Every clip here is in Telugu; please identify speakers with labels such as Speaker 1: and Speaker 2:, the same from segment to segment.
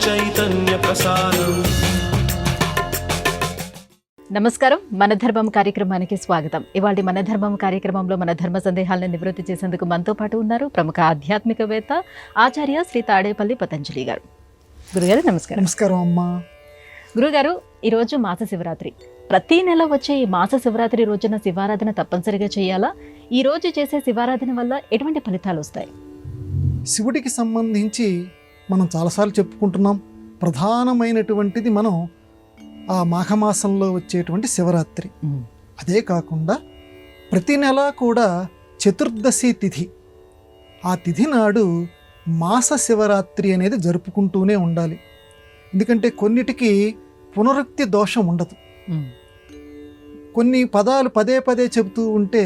Speaker 1: చైతన్య ప్రసారం.
Speaker 2: నమస్కారం, మన ధర్మం కార్యక్రమానికి స్వాగతం. ఇవాళ మన ధర్మం కార్యక్రమంలో మన ధర్మ సందేహాలను నివృత్తి చేసేందుకు మనతో పాటు ఉన్నారు ప్రముఖ ఆధ్యాత్మికవేత్త ఆచార్య శ్రీ తాడేపల్లి పతంజలి గారు. గురుగారు నమస్కారం.
Speaker 3: నమస్కారం అమ్మా.
Speaker 2: గురుగారు, ఈరోజు మాస శివరాత్రి. ప్రతి నెల వచ్చే ఈ మాస శివరాత్రి రోజున శివారాధన తప్పనిసరిగా చేయాలా? ఈ రోజు చేసే శివారాధన వల్ల ఎటువంటి ఫలితాలు వస్తాయి?
Speaker 3: శివుడికి సంబంధించి మనం చాలాసార్లు చెప్పుకుంటున్నాం. ప్రధానమైనటువంటిది మనం ఆ మాఘమాసంలో వచ్చేటువంటి శివరాత్రి. అదే కాకుండా ప్రతి నెల కూడా చతుర్దశి తిథి, ఆ తిథి నాడు మాస శివరాత్రి అనేది జరుపుకుంటూనే ఉండాలి. ఎందుకంటే కొన్నిటికి పునరుక్తి దోషం ఉండదు. కొన్ని పదాలు పదే పదే చెబుతూ ఉంటే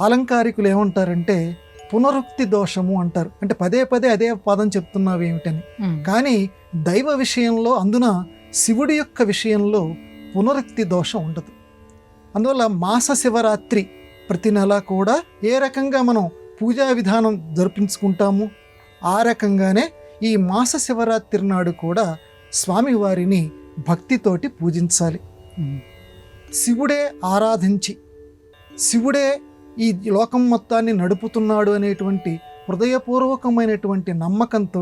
Speaker 3: ఆలంకారికులు ఏమంటారంటే పునరుక్తి దోషము అంటారు. అంటే పదే పదే అదే పదం చెప్తున్నావు ఏమిటని. కానీ దైవ విషయంలో, అందున శివుడి యొక్క విషయంలో పునరుక్తి దోషం ఉండదు. అందువల్ల మాస శివరాత్రి ప్రతి నెల కూడా ఏ రకంగా మనం పూజా విధానం జరిపించుకుంటాము, ఆ రకంగానే ఈ మాస శివరాత్రి నాడు కూడా స్వామివారిని భక్తితోటి పూజించాలి. శివుడే ఆరాధించి, శివుడే ఈ లోకం మొత్తాన్ని నడుపుతున్నాడు అనేటువంటి హృదయపూర్వకమైనటువంటి నమ్మకంతో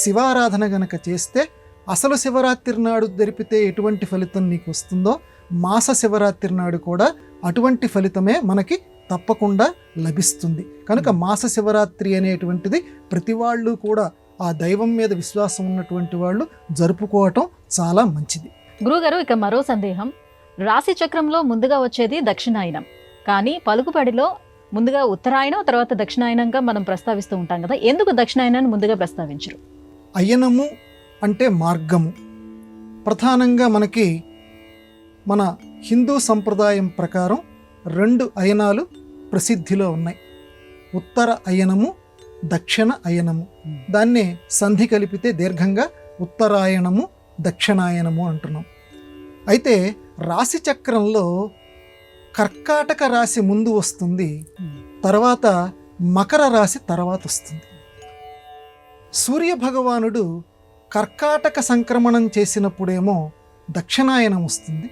Speaker 3: శివారాధన గనక చేస్తే, అసలు శివరాత్రి నాడు జరిపితే ఎటువంటి ఫలితం నీకు వస్తుందో, మాస శివరాత్రి నాడు కూడా అటువంటి ఫలితమే మనకి తప్పకుండా లభిస్తుంది. కనుక మాస శివరాత్రి అనేటువంటిది ప్రతి వాళ్ళు కూడా ఆ దైవం మీద విశ్వాసం ఉన్నటువంటి వాళ్ళు జరుపుకోవటం చాలా మంచిది.
Speaker 2: గురుగారు, ఇక మరో సందేహం. రాశి చక్రంలో ముందుగా వచ్చేది దక్షిణాయనం, కానీ పలుకుబడిలో ముందుగా ఉత్తరాయణం, తర్వాత దక్షిణాయనంగా మనం ప్రస్తావిస్తూ ఉంటాం కదా, ఎందుకు దక్షిణాయనాన్ని ముందుగా ప్రస్తావించరు?
Speaker 3: అయనము అంటే మార్గము. ప్రధానంగా మనకి మన హిందూ సంప్రదాయం ప్రకారం 2 అయనాలు ప్రసిద్ధిలో ఉన్నాయి. ఉత్తర అయనము, దక్షిణ అయనము. దాన్నే సంధి కలిపితే దీర్ఘంగా ఉత్తరాయణము, దక్షిణాయనము అంటున్నాం. అయితే రాశి చక్రంలో కర్కాటక రాశి ముందు వస్తుంది, తర్వాత మకర రాశి తర్వాత వస్తుంది. సూర్య భగవానుడు కర్కాటక సంక్రమణం చేసినప్పుడేమో దక్షిణాయనం వస్తుంది,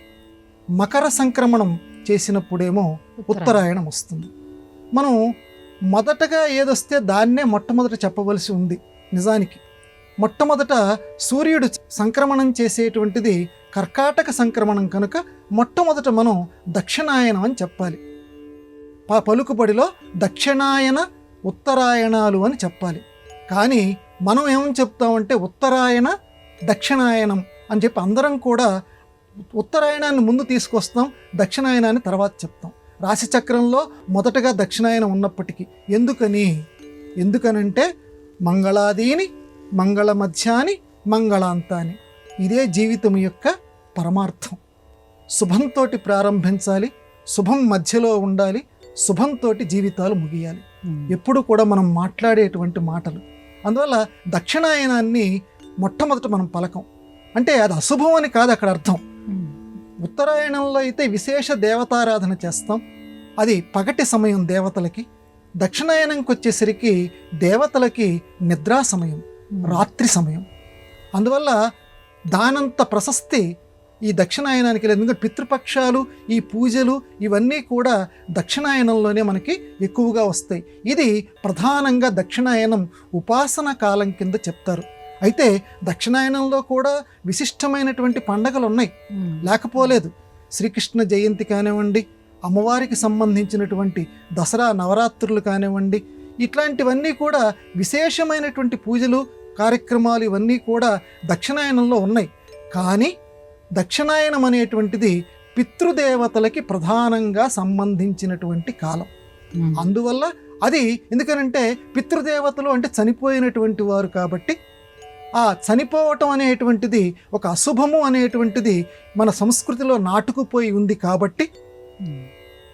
Speaker 3: మకర సంక్రమణం చేసినప్పుడేమో ఉత్తరాయణం వస్తుంది. మనం మొదటగా ఏదొస్తే దాన్నే మొట్టమొదట చెప్పవలసి ఉంది. నిజానికి మొట్టమొదట సూర్యుడు సంక్రమణం చేసేటువంటిది కర్కాటక సంక్రమణం కనుక మొట్టమొదట మనం దక్షిణాయనం అని చెప్పాలి. పలుకుబడిలో దక్షిణాయన ఉత్తరాయణాలు అని చెప్పాలి. కానీ మనం ఏమని చెప్తామంటే ఉత్తరాయణ దక్షిణాయనం అని చెప్పి అందరం కూడా ఉత్తరాయణాన్ని ముందు తీసుకొస్తాం, దక్షిణాయనాన్ని తర్వాత చెప్తాం. రాశిచక్రంలో మొదటగా దక్షిణాయనం ఉన్నప్పటికీ ఎందుకనంటే మంగళాదీని మంగళ మధ్యాని మంగళాంతాని, ఇదే జీవితం యొక్క పరమార్థం. శుభంతో ప్రారంభించాలి, శుభం మధ్యలో ఉండాలి, శుభంతో జీవితాలు ముగియాలి. ఎప్పుడు కూడా మనం మాట్లాడేటువంటి మాటలు. అందువల్ల దక్షిణాయనాన్ని మొట్టమొదట మనం పలకం. అంటే అది అశుభం అని కాదు అక్కడ అర్థం. ఉత్తరాయణంలో అయితే విశేష దేవతారాధన చేస్తాం, అది పగటి సమయం దేవతలకి. దక్షిణాయనంకి వచ్చేసరికి దేవతలకి నిద్రా సమయం, రాత్రి సమయం. అందువల్ల దానంత ప్రశస్తి ఈ దక్షిణాయనానికి లేదు. ఎందుకంటే పితృపక్షాలు, ఈ పూజలు ఇవన్నీ కూడా దక్షిణాయనంలోనే మనకి ఎక్కువగా వస్తాయి. ఇది ప్రధానంగా దక్షిణాయనం ఉపాసన కాలం కింద చెప్తారు. అయితే దక్షిణాయనంలో కూడా విశిష్టమైనటువంటి పండగలు ఉన్నాయి, లేకపోలేదు. శ్రీకృష్ణ జయంతి కానివ్వండి, అమ్మవారికి సంబంధించినటువంటి దసరా నవరాత్రులు కానివ్వండి, ఇట్లాంటివన్నీ కూడా విశేషమైనటువంటి పూజలు కార్యక్రమాలు ఇవన్నీ కూడా దక్షిణాయనంలో ఉన్నాయి. కానీ దక్షిణాయనం అనేటువంటిది పితృదేవతలకి ప్రధానంగా సంబంధించినటువంటి కాలం. అందువల్ల అది ఎందుకనంటే పితృదేవతలు అంటే చనిపోయినటువంటి వారు కాబట్టి, ఆ చనిపోవటం అనేటువంటిది ఒక అశుభము అనేటువంటిది మన సంస్కృతిలో నాటుకుపోయి ఉంది. కాబట్టి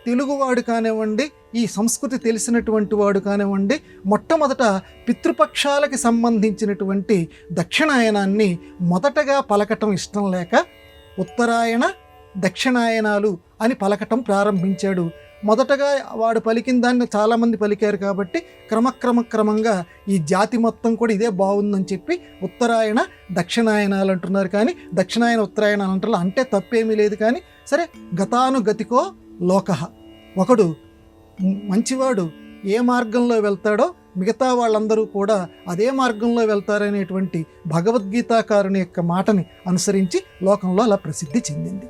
Speaker 3: తెలుగువాడు కానివ్వండి, ఈ సంస్కృతి తెలిసినటువంటి వాడు కానివ్వండి, మొట్టమొదట పితృపక్షాలకి సంబంధించినటువంటి దక్షిణాయనాన్ని మొదటగా పలకటం ఇష్టం లేక ఉత్తరాయణ దక్షిణాయనాలు అని పలకటం ప్రారంభించాడు. మొదటగా వాడు పలికిన దాన్ని చాలామంది పలికారు కాబట్టి క్రమంగా ఈ జాతి మొత్తం కూడా ఇదే బాగుందని చెప్పి ఉత్తరాయణ దక్షిణాయనాలు అంటున్నారు. కానీ దక్షిణాయన ఉత్తరాయణాలు అంటారు, అంటే తప్పేమీ లేదు. కానీ సరే, గతానుగతికో లోకః, ఒకడు మంచివాడు ఏ మార్గంలో వెళ్తాడో మిగతా వాళ్ళందరూ కూడా అదే మార్గంలో వెళ్తారనేటువంటి భగవద్గీతాకారుని యొక్క మాటని అనుసరించి లోకంలో అలా ప్రసిద్ధి చెందింది.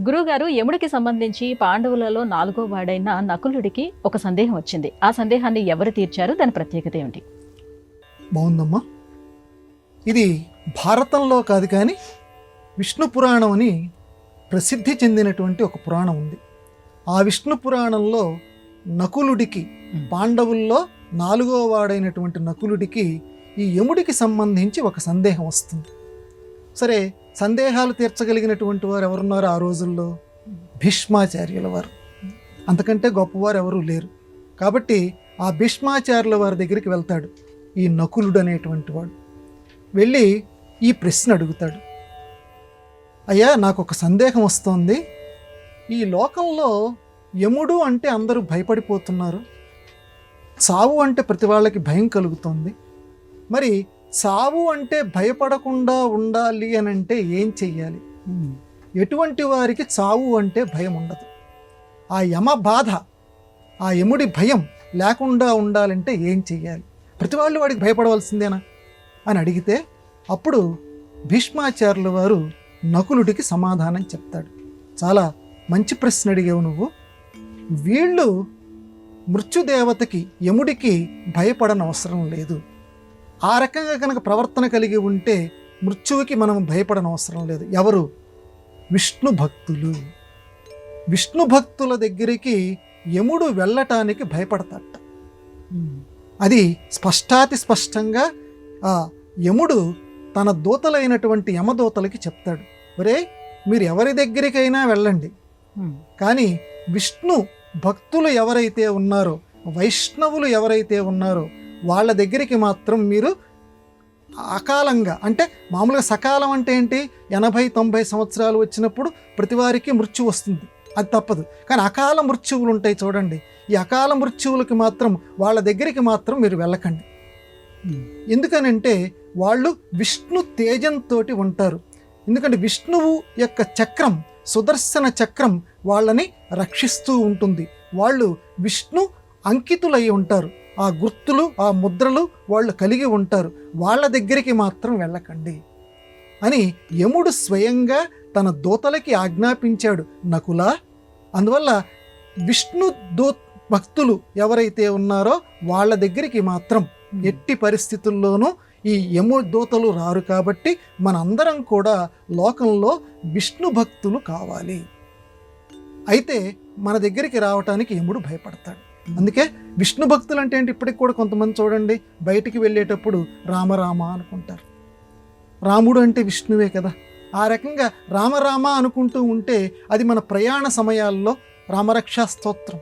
Speaker 2: గురువుగారు, యముడికి సంబంధించి పాండవులలో 4వ వాడైన నకులుడికి ఒక సందేహం వచ్చింది. ఆ సందేహాన్ని ఎవరు తీర్చారు? దాని ప్రత్యేకత ఏమిటి?
Speaker 3: బాగుందమ్మా. ఇది భారతంలో కాదు కానీ విష్ణు పురాణం అని ప్రసిద్ధి చెందినటువంటి ఒక పురాణం ఉంది. ఆ విష్ణు పురాణంలో నకులుడికి, పాండవుల్లో 4వ వాడైనటువంటి నకులుడికి ఈ యముడికి సంబంధించి ఒక సందేహం వస్తుంది. సరే, సందేహాలు తీర్చగలిగినటువంటి వారు ఎవరున్నారు ఆ రోజుల్లో? భీష్మాచార్యుల వారు. అంతకంటే గొప్పవారు ఎవరూ లేరు. కాబట్టి ఆ భీష్మాచార్యుల వారి దగ్గరికి వెళ్తాడు ఈ నకులుడు అనేటువంటి వాడు. వెళ్ళి ఈ ప్రశ్న అడుగుతాడు, అయ్యా, నాకు ఒక సందేహం వస్తోంది. ఈ లోకంలో యముడు అంటే అందరూ భయపడిపోతున్నారు, చావు అంటే ప్రతి వాళ్ళకి భయం కలుగుతుంది. మరి చావు అంటే భయపడకుండా ఉండాలి అని అంటే ఏం చెయ్యాలి? ఎటువంటి వారికి చావు అంటే భయం ఉండదు? ఆ యమ బాధ, ఆ యముడి భయం లేకుండా ఉండాలంటే ఏం చెయ్యాలి? ప్రతి వాళ్ళు వాడికి భయపడవలసిందేనా అని అడిగితే అప్పుడు భీష్మాచార్యుల వారు నకులుడికి సమాధానం చెప్తాడు. చాలా మంచి ప్రశ్న అడిగావు నువ్వు. వీళ్ళు మృత్యుదేవతకి, యముడికి భయపడనవసరం లేదు. ఆ రకంగా కనుక ప్రవర్తన కలిగి ఉంటే మృత్యువుకి మనం భయపడనవసరం లేదు. ఎవరు? విష్ణు భక్తులు. విష్ణు భక్తుల దగ్గరికి యముడు వెళ్ళటానికి భయపడతాట. అది స్పష్టాతి స్పష్టంగా ఆ యముడు తన దూతలైనటువంటి యమదూతలకి చెప్తాడు, ఒరే, మీరు ఎవరి దగ్గరికైనా వెళ్ళండి, కానీ విష్ణు భక్తులు ఎవరైతే ఉన్నారో, వైష్ణవులు ఎవరైతే ఉన్నారో వాళ్ళ దగ్గరికి మాత్రం మీరు అకాలంగా, అంటే మామూలుగా సకాలం అంటే ఏంటి, 80-90 సంవత్సరాలు వచ్చినప్పుడు ప్రతి వారికి మృత్యు వస్తుంది, అది తప్పదు. కానీ అకాల మృత్యువులు ఉంటాయి చూడండి, ఈ అకాల మృత్యువులకి మాత్రం వాళ్ళ దగ్గరికి మాత్రం మీరు వెళ్ళకండి. ఎందుకనంటే వాళ్ళు విష్ణు తేజంతో ఉంటారు. ఎందుకంటే విష్ణువు యొక్క చక్రం, సుదర్శన చక్రం వాళ్ళని రక్షిస్తూ ఉంటుంది. వాళ్ళు విష్ణు అంకితులై ఉంటారు. ఆ గుర్తులు, ఆ ముద్రలు వాళ్ళు కలిగి ఉంటారు. వాళ్ళ దగ్గరికి మాత్రం వెళ్ళకండి అని యముడు స్వయంగా తన దూతలకి ఆజ్ఞాపించాడు నకులా. అందువల్ల విష్ణు భక్తులు ఎవరైతే ఉన్నారో వాళ్ళ దగ్గరికి మాత్రం ఎట్టి పరిస్థితుల్లోనూ ఈ యము దూతలు రారు. కాబట్టి మనందరం కూడా లోకంలో విష్ణు భక్తులు కావాలి. అయితే మన దగ్గరికి రావటానికి యముడు భయపడతాడు. అందుకే విష్ణు భక్తులు అంటే ఏంటి, ఇప్పటికి కూడా కొంతమంది చూడండి బయటికి వెళ్ళేటప్పుడు రామరామ అనుకుంటారు. రాముడు అంటే విష్ణువే కదా. ఆ రకంగా రామరామ అనుకుంటూ ఉంటే అది మన ప్రయాణ సమయాల్లో రామరక్షా స్తోత్రం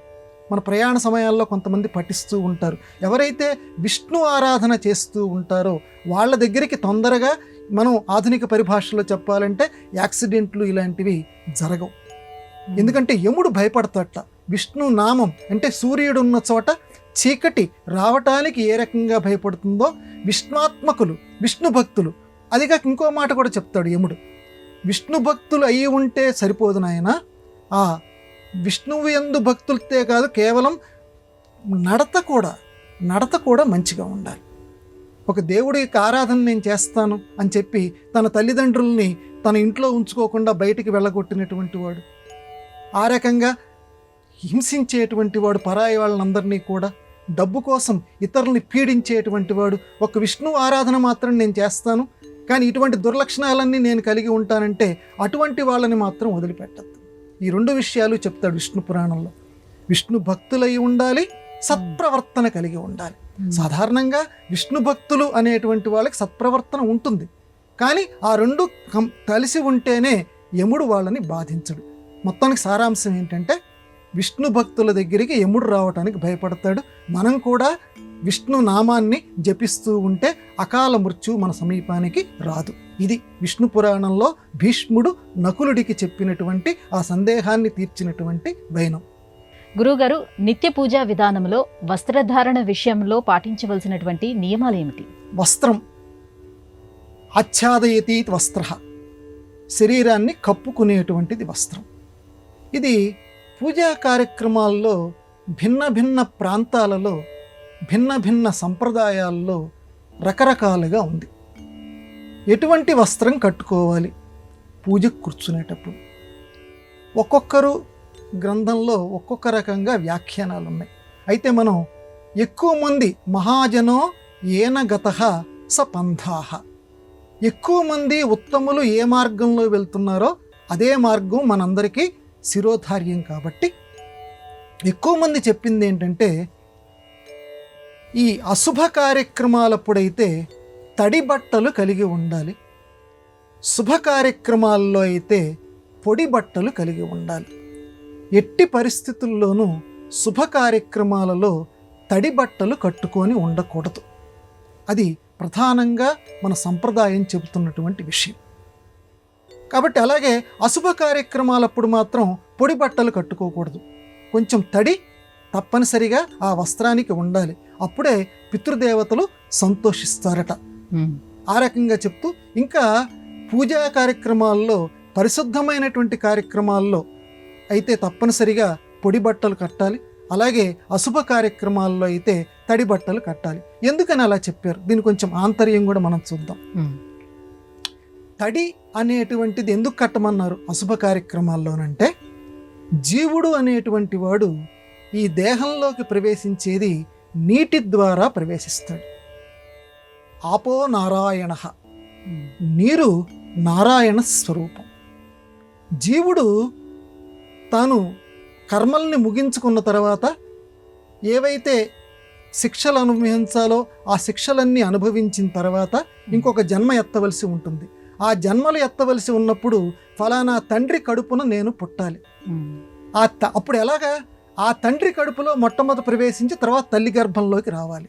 Speaker 3: మన ప్రయాణ సమయాల్లో కొంతమంది పఠిస్తూ ఉంటారు. ఎవరైతే విష్ణు ఆరాధన చేస్తూ ఉంటారో వాళ్ళ దగ్గరికి తొందరగా, మనం ఆధునిక పరిభాషలో చెప్పాలంటే, యాక్సిడెంట్లు ఇలాంటివి జరగవు. ఎందుకంటే యముడు భయపడతాట. విష్ణు నామం అంటే సూర్యుడు ఉన్న చోట చీకటి రావటానికి ఏ రకంగా భయపడుతుందో విష్ణాత్మకులు, విష్ణు భక్తులు, అదిగా ఇంకో మాట కూడా చెప్తాడు యముడు, విష్ణు భక్తులు అయి ఉంటే సరిపోదు నాయనా, ఆ విష్ణువు యందు భక్తులతే కాదు, కేవలం నడత కూడా మంచిగా ఉండాలి. ఒక దేవుడి యొక్క ఆరాధన నేను చేస్తాను అని చెప్పి తన తల్లిదండ్రుల్ని తన ఇంట్లో ఉంచుకోకుండా బయటికి వెళ్ళగొట్టినటువంటి వాడు, ఆ రకంగా హింసించేటువంటి వాడు, పరాయి వాళ్ళందరినీ కూడా డబ్బు కోసం ఇతరుల్ని పీడించేటువంటి వాడు, ఒక విష్ణు ఆరాధన మాత్రం నేను చేస్తాను కానీ ఇటువంటి దుర్లక్షణాలన్నీ నేను కలిగి ఉంటానంటే అటువంటి వాళ్ళని మాత్రం వదిలిపెట్టద్దు. ఈ 2 విషయాలు చెప్తాడు విష్ణు పురాణంలో. విష్ణు భక్తులై ఉండాలి, సత్ప్రవర్తన కలిగి ఉండాలి. సాధారణంగా విష్ణు భక్తులు అనేటువంటి వాళ్ళకి సత్ప్రవర్తన ఉంటుంది, కానీ ఆ 2 కలిసి ఉంటేనే యముడు వాళ్ళని బాధించడు. మొత్తానికి సారాంశం ఏంటంటే విష్ణు భక్తుల దగ్గరికి యముడు రావటానికి భయపడతాడు. మనం కూడా విష్ణు నామాన్ని జపిస్తూ ఉంటే అకాల మృత్యు మన సమీపానికి రాదు. ఇది విష్ణు పురాణంలో భీష్ముడు నకులుడికి చెప్పినటువంటి, ఆ సందేహాన్ని తీర్చినటువంటి వైనం.
Speaker 2: గురువుగారు, నిత్య పూజా విధానంలో వస్త్రధారణ విషయంలో పాటించవలసినటువంటి నియమాలు ఏమిటి?
Speaker 3: వస్త్రం ఆచ్ఛాదయతి వస్త్ర, శరీరాన్ని కప్పుకునేటువంటిది వస్త్రం. ఇది పూజా కార్యక్రమాల్లో భిన్న భిన్న ప్రాంతాలలో భిన్న భిన్న సంప్రదాయాల్లో రకరకాలుగా ఉంది. ఎటువంటి వస్త్రం కట్టుకోవాలి పూజకు కూర్చునేటప్పుడు? ఒక్కొక్కరు గ్రంథంలో ఒక్కొక్క రకంగా వ్యాఖ్యానాలు ఉన్నాయి. అయితే మనం ఎక్కువ మంది మహాజనో ఏన గతః స పంథాః, ఎక్కువ మంది ఉత్తములు ఏ మార్గంలో వెళ్తున్నారో అదే మార్గం మనందరికీ శిరోధార్యం. కాబట్టి ఎక్కువ మంది చెప్పింది ఏంటంటే, ఈ అశుభ కార్యక్రమాలప్పుడైతే తడి బట్టలు కలిగి ఉండాలి, శుభ కార్యక్రమాల్లో అయితే పొడి బట్టలు కలిగి ఉండాలి. ఎట్టి పరిస్థితుల్లోనూ శుభ కార్యక్రమాలలో తడి బట్టలు కట్టుకొని ఉండకూడదు. అది ప్రధానంగా మన సంప్రదాయం చెబుతున్నటువంటి విషయం. కాబట్టి అలాగే అశుభ కార్యక్రమాలప్పుడు మాత్రం పొడి బట్టలు కట్టుకోకూడదు. కొంచెం తడి తప్పనిసరిగా ఆ వస్త్రానికి ఉండాలి. అప్పుడే పితృదేవతలు సంతోషిస్తారట. ఆ రకంగా చెప్తూ, ఇంకా పూజా కార్యక్రమాల్లో పరిశుద్ధమైనటువంటి కార్యక్రమాల్లో అయితే తప్పనిసరిగా పొడి బట్టలు కట్టాలి. అలాగే అశుభ కార్యక్రమాల్లో అయితే తడి బట్టలు కట్టాలి. ఎందుకని అలా చెప్పారు? దీని కొంచెం ఆంతర్యం కూడా మనం చూద్దాం. తడి అనేటువంటిది ఎందుకు కట్టమన్నారు అశుభ కార్యక్రమాల్లోనంటే, జీవుడు అనేటువంటి వాడు ఈ దేహంలోకి ప్రవేశించేది నీటి ద్వారా ప్రవేశిస్తాడు. ఆపో నారాయణ, నీరు నారాయణ స్వరూపం. జీవుడు తాను కర్మల్ని ముగించుకున్న తర్వాత ఏవైతే శిక్షలు అనుభవించాలో ఆ శిక్షలన్నీ అనుభవించిన తర్వాత ఇంకొక జన్మ ఎత్తవలసి ఉంటుంది. ఆ జన్మలు ఎత్తవలసి ఉన్నప్పుడు ఫలానా తండ్రి కడుపున నేను పుట్టాలి. అప్పుడు ఎలాగా? ఆ తండ్రి కడుపులో మొట్టమొదటి ప్రవేశించి తర్వాత తల్లి గర్భంలోకి రావాలి.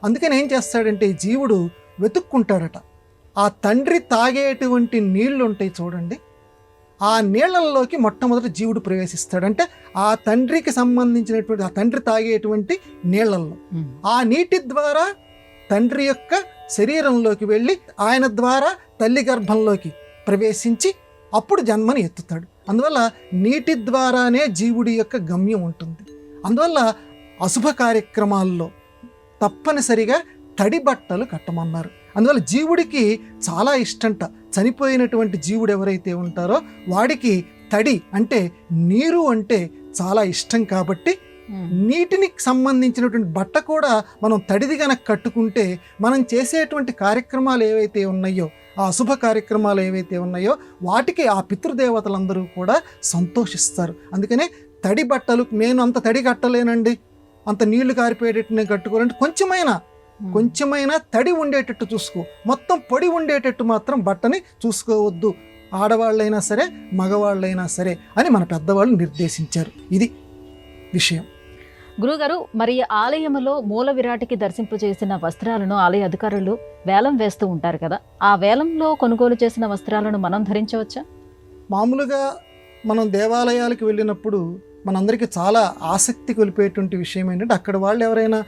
Speaker 3: అందుకని ఏం చేస్తాడంటే జీవుడు వెతుక్కుంటాడట. ఆ తండ్రి తాగేటువంటి నీళ్లు ఉంటాయి చూడండి, ఆ నీళ్లలోకి మొట్టమొదటి జీవుడు ప్రవేశిస్తాడంటే ఆ తండ్రికి సంబంధించినటువంటి ఆ తండ్రి తాగేటువంటి నీళ్లలో ఆ నీటి ద్వారా తండ్రి యొక్క శరీరంలోకి వెళ్ళి ఆయన ద్వారా తల్లి గర్భంలోకి ప్రవేశించి అప్పుడు జన్మని ఎత్తుతాడు. అందువల్ల నీటి ద్వారానే జీవుడి యొక్క గమ్యం ఉంటుంది. అందువల్ల అశుభ కార్యక్రమాల్లో తప్పనిసరిగా తడి బట్టలు కట్టమన్నారు. అందువల్ల జీవుడికి చాలా ఇష్టంట. చనిపోయినటువంటి జీవుడు ఎవరైతే ఉంటారో వాడికి తడి అంటే నీరు అంటే చాలా ఇష్టం. కాబట్టి నీటిని సంబంధించినటువంటి బట్ట కూడా మనం తడిది గనక కట్టుకుంటే మనం చేసేటువంటి కార్యక్రమాలు ఏవైతే ఉన్నాయో, ఆ అశుభ కార్యక్రమాలు ఏవైతే ఉన్నాయో వాటికి ఆ పితృదేవతలందరూ కూడా సంతోషిస్తారు. అందుకనే తడి బట్టలు, నేను అంత తడి కట్టలేనండి, అంత నీళ్లు కారిపోయేటట్టు నేను కట్టుకోవాలంటే కొంచెమైనా తడి ఉండేటట్టు చూసుకో, మొత్తం పొడి ఉండేటట్టు మాత్రం బట్టని చూసుకోవద్దు, ఆడవాళ్ళైనా సరే మగవాళ్ళైనా సరే అని మన పెద్దవాళ్ళు నిర్దేశించారు. ఇది విషయం.
Speaker 2: గురుగారు, మరి ఆలయంలో మూల విరాటికి దర్శింపు చేసిన వస్త్రాలను ఆలయ అధికారులు వేలం వేస్తూ ఉంటారు కదా, ఆ వేలంలో కొనుగోలు చేసిన వస్త్రాలను మనం ధరించవచ్చా?
Speaker 3: మామూలుగా మనం దేవాలయాలకు వెళ్ళినప్పుడు మనందరికీ చాలా ఆసక్తి కొలిపేటువంటి విషయం ఏంటంటే, అక్కడ వాళ్ళు ఎవరైనా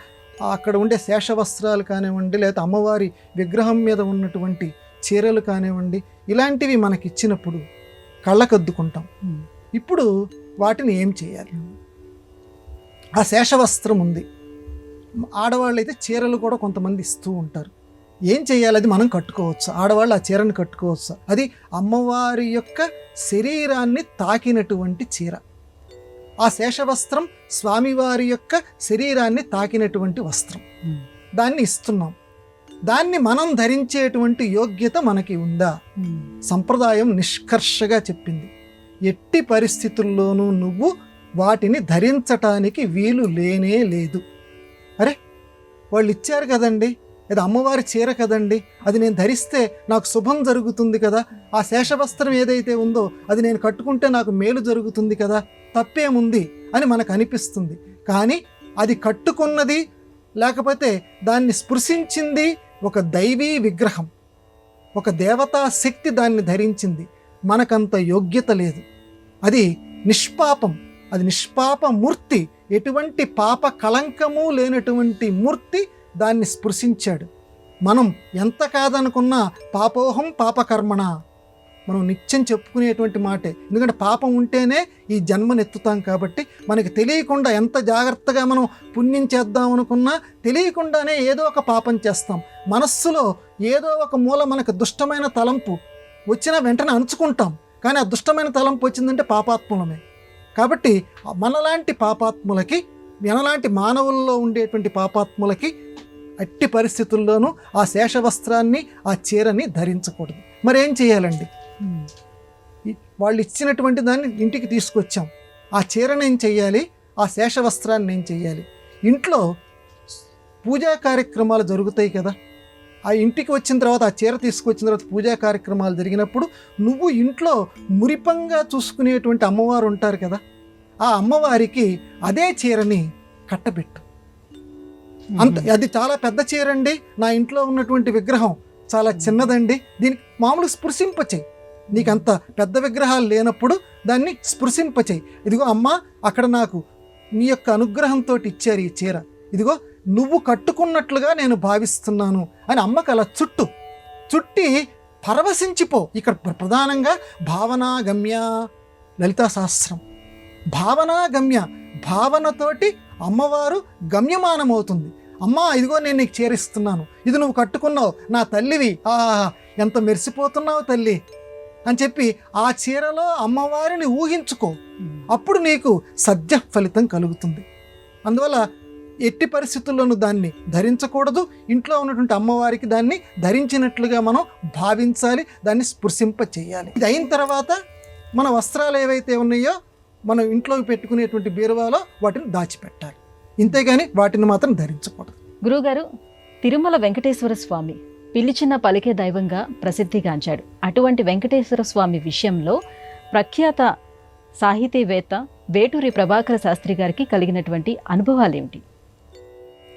Speaker 3: అక్కడ ఉండే శేష వస్త్రాలు కానివ్వండి, లేదా అమ్మవారి విగ్రహం మీద ఉన్నటువంటి చీరలు కానివ్వండి, ఇలాంటివి మనకి ఇచ్చినప్పుడు కళ్ళకద్దుకుంటాం. ఇప్పుడు వాటిని ఏం చేయాలి? ఆ శేషవస్త్రం ఉంది, ఆడవాళ్ళు అయితే చీరలు కూడా కొంతమంది ఇస్తూ ఉంటారు. ఏం చేయాలి? అది మనం కట్టుకోవచ్చు, ఆడవాళ్ళు ఆ చీరను కట్టుకోవచ్చు. అది అమ్మవారి యొక్క శరీరాన్ని తాకినటువంటి చీర. ఆ శేషవస్త్రం స్వామివారి యొక్క శరీరాన్ని తాకినటువంటి వస్త్రం, దాన్ని ఇస్తున్నాం. దాన్ని మనం ధరించేటువంటి యోగ్యత మనకి ఉందా? సంప్రదాయం నిష్కర్షగా చెప్పింది, ఎట్టి పరిస్థితుల్లోనూ నువ్వు వాటిని ధరించటానికి వీలు లేనే లేదు. అరే, వాళ్ళు ఇచ్చారు కదండి, అది అమ్మవారి చీర కదండి, అది నేను ధరిస్తే నాకు శుభం జరుగుతుంది కదా, ఆ శేషవస్త్రం ఏదైతే ఉందో అది నేను కట్టుకుంటే నాకు మేలు జరుగుతుంది కదా, తప్పేముంది అని మనకు అనిపిస్తుంది. కానీ అది కట్టుకున్నది లేకపోతే దాన్ని స్పృశించింది ఒక దైవీ విగ్రహం, ఒక దేవతా శక్తి దాన్ని ధరించింది. మనకంత యోగ్యత లేదు. అది నిష్పాపం, అది నిష్పాప మూర్తి ఎటువంటి పాప కళంకము లేనటువంటి మూర్తి దాన్ని స్పృశించాడు. మనం ఎంత కాదనుకున్నా పాపోహం పాపకర్మణ మనం నిత్యం చెప్పుకునేటువంటి మాటే. ఎందుకంటే పాపం ఉంటేనే ఈ జన్మనెత్తుతాం కాబట్టి మనకి తెలియకుండా ఎంత జాగ్రత్తగా మనం పుణ్యం చేద్దాం అనుకున్నా తెలియకుండానే ఏదో ఒక పాపం చేస్తాం. మనస్సులో ఏదో ఒక మూల మనకు దుష్టమైన తలంపు వచ్చిన వెంటనే అణుచుకుంటాం. కానీ ఆ దుష్టమైన తలంపు వచ్చిందంటే పాపాత్ములమే. కాబట్టి మనలాంటి పాపాత్ములకి, మనలాంటి మానవుల్లో ఉండేటువంటి పాపాత్ములకి అట్టి పరిస్థితుల్లోనూ ఆ శేషవస్త్రాన్ని, ఆ చీరని ధరించకూడదు. మరేం చేయాలండి? వాళ్ళు ఇచ్చినటువంటి దాన్ని ఇంటికి తీసుకొచ్చాం. ఆ చీరను ఏం చెయ్యాలి? ఆ శేషవస్త్రాన్ని ఏం చెయ్యాలి? ఇంట్లో పూజా కార్యక్రమాలు జరుగుతాయి కదా. ఆ ఇంటికి వచ్చిన తర్వాత ఆ చీర తీసుకొచ్చిన తర్వాత పూజా కార్యక్రమాలు జరిగినప్పుడు నువ్వు ఇంట్లో మురిపంగా చూసుకునేటువంటి అమ్మవారు ఉంటారు కదా, ఆ అమ్మవారికి అదే చీరని కట్టబెట్టు. అది చాలా పెద్ద చీర అండి, నా ఇంట్లో ఉన్నటువంటి విగ్రహం చాలా చిన్నదండి, దీనికి మామూలు స్పృశింపచేయి. నీకు అంత పెద్ద విగ్రహాలు లేనప్పుడు దాన్ని స్పృశింపచేయి. ఇదిగో అమ్మ, అక్కడ నాకు నీ యొక్క అనుగ్రహంతో ఇచ్చారు ఈ చీర, ఇదిగో నువ్వు కట్టుకున్నట్లుగా నేను భావిస్తున్నాను అని అమ్మకు అలా చుట్టి పరవశించిపో. ఇక్కడ ప్రధానంగా భావనాగమ్య లలితా సహస్రం. భావనాగమ్య, భావనతోటి అమ్మవారు గమ్యమానమవుతుంది. అమ్మా, ఇదిగో నేను నీకు చేరిస్తున్నాను, ఇది నువ్వు కట్టుకున్నావు, నా తల్లివి, ఎంత మెరిసిపోతున్నావు తల్లి అని చెప్పి ఆ చీరలో అమ్మవారిని ఊహించుకో. అప్పుడు నీకు సద్య ఫలితం కలుగుతుంది. అందువల్ల ఎట్టి పరిస్థితుల్లోనూ దాన్ని ధరించకూడదు. ఇంట్లో ఉన్నటువంటి అమ్మవారికి దాన్ని ధరించినట్లుగా మనం భావించాలి, దాన్ని స్పృశింప చేయాలి. ఇది అయిన తర్వాత మన వస్త్రాలు ఏవైతే ఉన్నాయో మనం ఇంట్లో పెట్టుకునేటువంటి బీరువాలో వాటిని దాచిపెట్టాలి. ఇంతేగాని వాటిని మాత్రం ధరించకూడదు.
Speaker 2: గురువుగారు, తిరుమల వెంకటేశ్వర స్వామి పిలిచిన పలికే దైవంగా ప్రసిద్ధిగాంచాడు. అటువంటి వెంకటేశ్వర స్వామి విషయంలో ప్రఖ్యాత సాహితీవేత్త వేటూరి ప్రభాకర శాస్త్రి గారికి కలిగినటువంటి అనుభవాలేమిటి?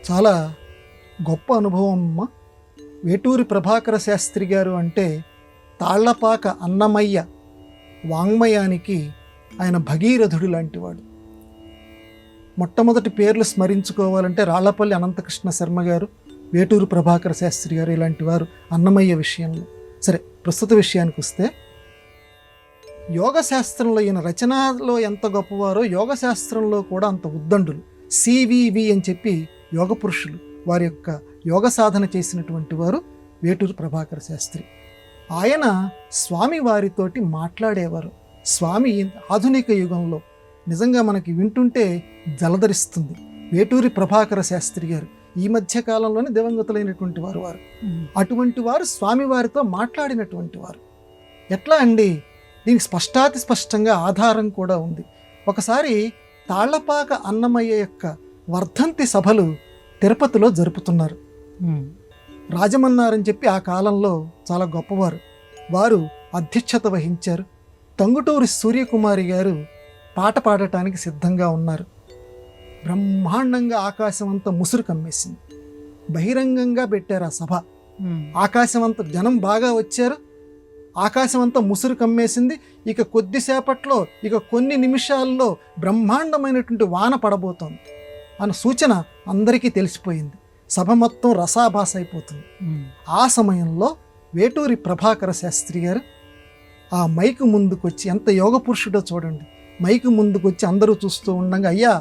Speaker 3: చాలా గొప్ప అనుభవం అమ్మ. వేటూరి ప్రభాకర శాస్త్రి గారు అంటే తాళ్లపాక అన్నమయ్య వాంగ్మయానికి ఆయన భగీరథుడు లాంటివాడు. మొట్టమొదటి పేర్లు స్మరించుకోవాలంటే రాళ్లపల్లి అనంతకృష్ణ శర్మ గారు, వేటూరు ప్రభాకర శాస్త్రి గారు ఇలాంటి వారు అన్నమయ్య విషయంలో. సరే, ప్రస్తుత విషయానికి వస్తే, యోగశాస్త్రంలో ఈయన రచనలో ఎంత గొప్పవారో యోగశాస్త్రంలో కూడా అంత ఉద్దండులు. సివివి అని చెప్పి యోగ పురుషులు, వారి యొక్క యోగ సాధన చేసినటువంటి వారు వేటూరు ప్రభాకర శాస్త్రి. ఆయన స్వామి వారితోటి మాట్లాడేవారు. స్వామి ఆధునిక యుగంలో నిజంగా మనకి వింటుంటే జలధరిస్తుంది. వేటూరి ప్రభాకర శాస్త్రి గారు ఈ మధ్య కాలంలోనే దివంగతులైనటువంటి వారు. అటువంటి వారు స్వామివారితో మాట్లాడినటువంటి వారు. ఎట్లా అండి? దీనికి స్పష్టంగా ఆధారం కూడా ఉంది. ఒకసారి తాళ్లపాక అన్నమయ్య యొక్క వర్ధంతి సభలు తిరుపతిలో జరుపుతున్నారు. రాజమన్నారని చెప్పి ఆ కాలంలో చాలా గొప్పవారు, వారు అధ్యక్షత వహించారు. టంగుటూరి సూర్యకుమారి గారు పాట పాడటానికి సిద్ధంగా ఉన్నారు. బ్రహ్మాండంగా ఆకాశం అంతా ముసురు కమ్మేసింది. బహిరంగంగా పెట్టారు ఆ సభ. ఆకాశం అంతా జనం బాగా వచ్చారు. ఆకాశం అంతా ముసురు కమ్మేసింది. ఇక కొద్దిసేపట్లో, ఇక కొన్ని నిమిషాల్లో బ్రహ్మాండమైనటువంటి వాన పడబోతోంది అన్న సూచన అందరికీ తెలిసిపోయింది. సభ మొత్తం రసాభాస అయిపోతుంది. ఆ సమయంలో వేటూరి ప్రభాకర శాస్త్రి గారు ఆ మైకు ముందుకొచ్చి, ఎంత యోగ పురుషుడో చూడండి, మైకు ముందుకొచ్చి అందరూ చూస్తూ ఉండగా, అయ్యా,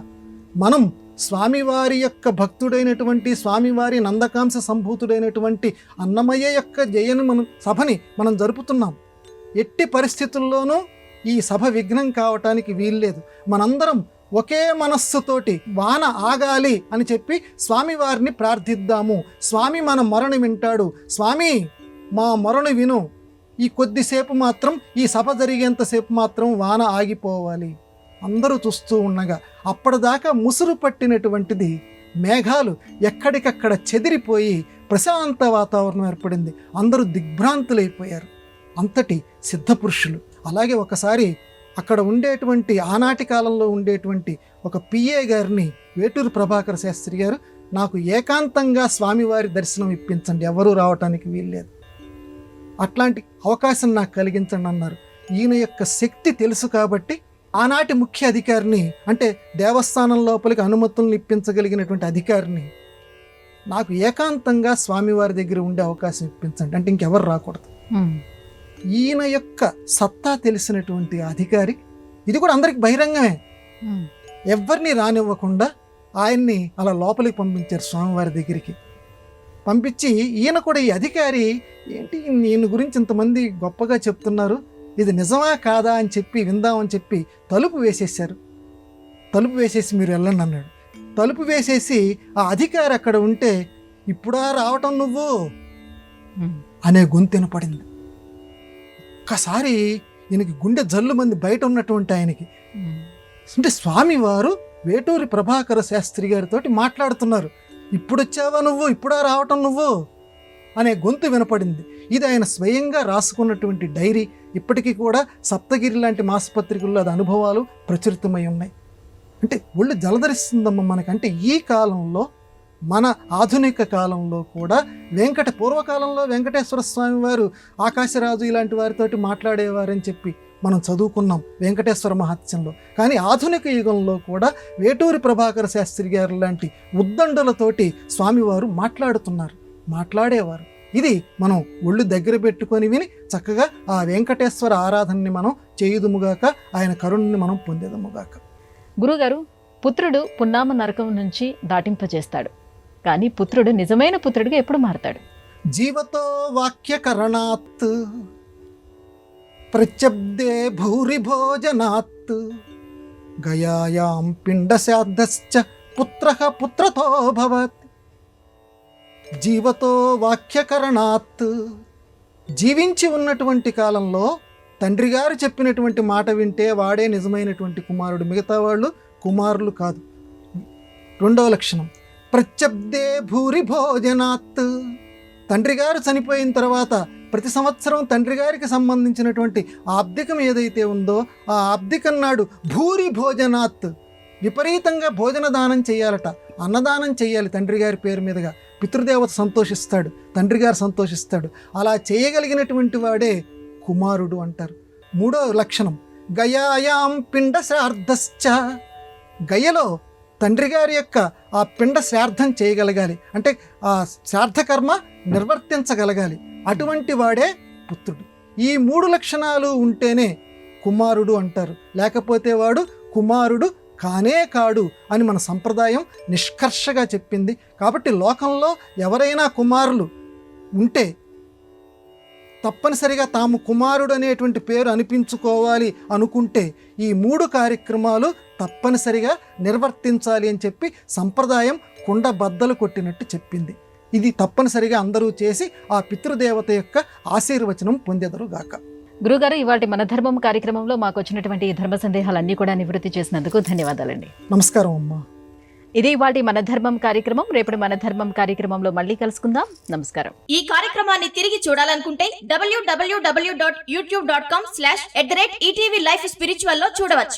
Speaker 3: మనం స్వామివారి యొక్క భక్తుడైనటువంటి, స్వామివారి నందకాంశ సంభూతుడైనటువంటి అన్నమయ్య యొక్క సభని మనం జరుపుతున్నాం. ఎట్టి పరిస్థితుల్లోనూ ఈ సభ విఘ్నం కావటానికి వీల్లేదు. మనందరం ఒకే మనస్సుతోటి వాన ఆగాలి అని చెప్పి స్వామివారిని ప్రార్థిద్దాము. స్వామి మన మొరను వింటాడు. స్వామి, మా మొరను విను. ఈ కొద్దిసేపు మాత్రం, ఈ సభ జరిగేంతసేపు మాత్రం వాన ఆగిపోవాలి. అందరూ చూస్తూ ఉండగా అప్పటిదాకా ముసురు పట్టినటువంటిది మేఘాలు ఎక్కడికక్కడ చెదిరిపోయి ప్రశాంత వాతావరణం ఏర్పడింది. అందరూ దిగ్భ్రాంతులైపోయారు. అంతటి సిద్ధపురుషులు. అలాగే ఒకసారి అక్కడ ఉండేటువంటి, ఆనాటి కాలంలో ఉండేటువంటి ఒక పిఏ గారిని వేటూరు ప్రభాకర శాస్త్రి గారు, నాకు ఏకాంతంగా స్వామివారి దర్శనం ఇప్పించండి, ఎవరూ రావటానికి వీల్లేదు, అట్లాంటి అవకాశం నాకు కలిగించండి అన్నారు. ఈయన యొక్క శక్తి తెలుసు కాబట్టి ఆనాటి ముఖ్య అధికారిని, అంటే దేవస్థానం లోపలికి అనుమతులను ఇప్పించగలిగినటువంటి అధికారిని, నాకు ఏకాంతంగా స్వామివారి దగ్గర ఉండే అవకాశం ఇప్పించండి అంటే ఇంకెవరు రాకూడదు. ఈయన యొక్క సత్తా తెలిసినటువంటి అధికారి, ఇది కూడా అందరికి బహిరంగమే, ఎవరిని రానివ్వకుండా ఆయన్ని అలా లోపలికి పంపించారు స్వామివారి దగ్గరికి. పంపించి ఈయన కూడా, ఈ అధికారి ఏంటి ఈయన గురించి ఇంతమంది గొప్పగా చెప్తున్నారు, ఇది నిజమా కాదా అని చెప్పి విందామని చెప్పి తలుపు వేసేసారు. తలుపు వేసేసి మీరు వెళ్ళండి అన్నాడు. తలుపు వేసేసి ఆ అధికారి అక్కడ ఉంటే, ఇప్పుడా రావటం నువ్వు అనే గొంతు వినపడింది. ఒక్కసారి ఈయనకి గుండె జల్లు మంది బయట ఉన్నటువంటి ఆయనకి. అంటే స్వామివారు వేటూరి ప్రభాకర శాస్త్రి గారితో మాట్లాడుతున్నారు. ఇప్పుడు వచ్చావా నువ్వు, ఇప్పుడా రావటం నువ్వు అనే గొంతు వినపడింది. ఇది ఆయన స్వయంగా రాసుకున్నటువంటి డైరీ. ఇప్పటికీ కూడా సప్తగిరి లాంటి మాసపత్రికల్లో అది అనుభవాలు ప్రచురితమై ఉన్నాయి. అంటే ఒళ్ళు జలధరిస్తుందమ్మ మనకి. అంటే ఈ కాలంలో, మన ఆధునిక కాలంలో కూడా పూర్వకాలంలో వెంకటేశ్వర స్వామి వారు ఆకాశరాజు ఇలాంటి వారితోటి మాట్లాడేవారని చెప్పి మనం చదువుకున్నాం వెంకటేశ్వర మహత్యంలో. కానీ ఆధునిక యుగంలో కూడా వేటూరి ప్రభాకర శాస్త్రి గారు లాంటి ఉద్దండులతోటి స్వామివారు మాట్లాడేవారు. ఇది మనం ఒళ్ళు దగ్గర పెట్టుకొని విని చక్కగా ఆ వెంకటేశ్వర ఆరాధనని మనం చేయుదుముగాక, ఆయన కరుణని మనం పొందేదముగాక.
Speaker 2: గురుగారు, పుత్రుడు పున్నామ నరకం నుంచి దాటింపజేస్తాడు, కానీ పుత్రుడు నిజమైన పుత్రుడిగా ఎప్పుడు మారతాడు?
Speaker 3: జీవతో వాక్యకరణాత్ ప్రత్యబ్దే భూరి భోజనాత్ గయాయాం పిండశార్ధశ్చ పుత్రః పుత్రతో భవత్. జీవతో వాక్యకరణాత్, జీవించి ఉన్నటువంటి కాలంలో తండ్రి గారు చెప్పినటువంటి మాట వింటే వాడే నిజమైనటువంటి కుమారుడు, మిగతా వాళ్ళు కుమారులు కాదు. రెండవ లక్షణం ప్రత్యబ్దే భూరి భోజనాత్, తండ్రి గారు చనిపోయిన తర్వాత ప్రతి సంవత్సరం తండ్రి గారికి సంబంధించినటువంటి ఆబ్దికం ఏదైతే ఉందో ఆ ఆబ్దికం నాడు భూరి భోజనాత్ విపరీతంగా భోజన దానం చేయాలట, అన్నదానం చేయాలి తండ్రి గారి పేరు మీదుగా. పితృదేవత సంతోషిస్తాడు, తండ్రి గారు సంతోషిస్తాడు. అలా చేయగలిగినటువంటి వాడే కుమారుడు అంటారు. మూడో లక్షణం గయాయాం పిండ శ్రాద్ధశ్చ, గయలో తండ్రి గారి యొక్క ఆ పిండ శ్రాద్ధం చేయగలగాలి, అంటే ఆ శ్రాద్ధకర్మ నిర్వర్తించగలగాలి. అటువంటి వాడే పుత్రుడు. ఈ మూడు లక్షణాలు ఉంటేనే కుమారుడు అంటారు, లేకపోతే వాడు కుమారుడు కానే కాడు అని మన సంప్రదాయం నిష్కర్షగా చెప్పింది. కాబట్టి లోకంలో ఎవరైనా కుమారులు ఉంటే తప్పనిసరిగా తాము కుమారుడు అనేటువంటి పేరు అనిపించుకోవాలి అనుకుంటే ఈ మూడు కార్యక్రమాలు తప్పనిసరిగా నిర్వర్తించాలి అని చెప్పి సంప్రదాయం కుండ బద్దలు కొట్టినట్టు చెప్పింది. ఇది తప్పనిసరిగా అందరూ చేసి ఆ పితృదేవత యొక్క ఆశీర్వచనం పొందెదరుగాక.
Speaker 2: గురుగారు, ఇవాటి మన ధర్మం కార్యక్రమంలో మాకు వచ్చినటువంటి ధర్మ సందేహాలన్నీ కూడా నివృత్తి చేసినందుకు ధన్యవాదాలండి.
Speaker 3: నమస్కారం అమ్మా.
Speaker 2: ఇది ఇవాటి మన ధర్మం కార్యక్రమం. రేపటి మన ధర్మం కార్యక్రమంలో మళ్ళీ కలుసుకుందాం. నమస్కారం.
Speaker 4: ఈ కార్యక్రమాన్ని తిరిగి చూడాలనుకుంటే www.youtube.com/ETV Life Spiritual లో చూడవచ్చు.